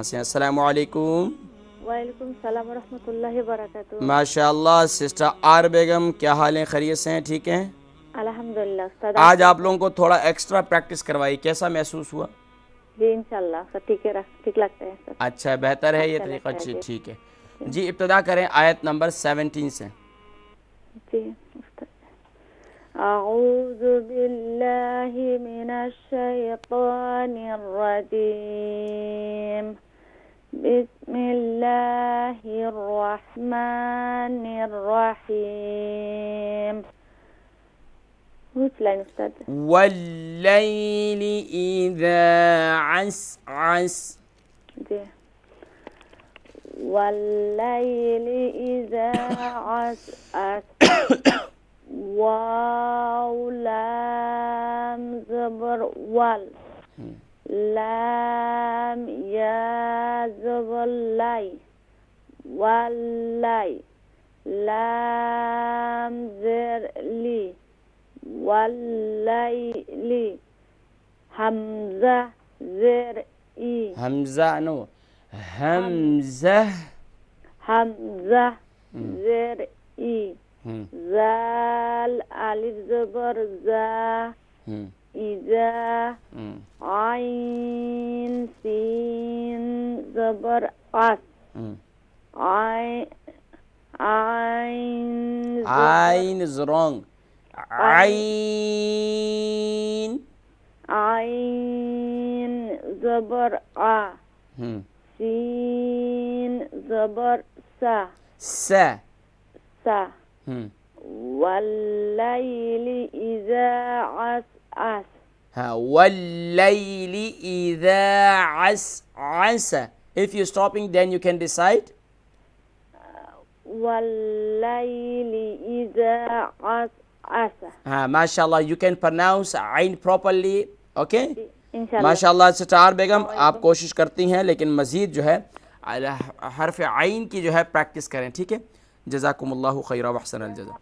अस्सलामु अलैकुम। वालेकुम सलाम व रहमतुल्लाहि व बरकातुहू। माशाअल्लाह सिस्टर आर बेगम, क्या हाल है? खैरियत से हैं? ठीक हैं? अल्हम्दुलिल्लाह उस्ताद, आज आप कैसे लोगों हैं? को थोड़ा एक्स्ट्रा प्रैक्टिस करवाई, कैसा महसूस हुआ? जी इंशाल्लाह सब ठीक है, ठीक लगता है सब। अच्छा, बेहतर है ये अच्छा तरीक़ा? लगता है जी। ठीक है जी जी। इब्तिदा करें आयत नंबर 17 से। जी उस्ताद। अऊज़ु बिल्लाहि मिनश शैतानिर रजीम। बिस्मिल्लाहिर रहमानिर रहीम। पूछ लाइन उस्ताद। वल्लैलि इज़ा अस्अस। जी। वल्लैलि इज़ा अस्अस। वाव लाम ज़बर वल। लाम या ज़बर लाई। वल्लाई। लाम ज़ेर ली। वल्लैली। हमज़ा ज़ेर ई। हमज़ा नो, हम हमज़ा। हमज़ा ज़ेर ई। हम्म, ज़ाल अलिफ ज़बर ज़ा। हम्म, इज़ा। हम्म, आइन सीन ज़बर अस। हम्म। आइन ज़बर आइन इज रॉन्ग। आइन आइन। आइन ज़बर आ। हम्म। सीन ज़बर सा। सा। सा। हम्म। वल्लैलि इज़ा अस्अस। हाँ, वल्लैलि इज़ा अस्अस। If you're stopping, then you can decide. वल्लैलि इज़ा अस्अस। हाँ, माशाल्लाह, you can pronounce आइन properly. Okay? इंशाल्लाह। माशाल्लाह सिस्टर बेगम, अस्सलाम आप वालेकुम। कोशिश करती हैं, लेकिन मज़ीद जो है हर्फ आइन की जो है प्रैक्टिस करें। ठीक है, जज़ाकुमुल्लाहु खैरा व अहसनल जज़ा।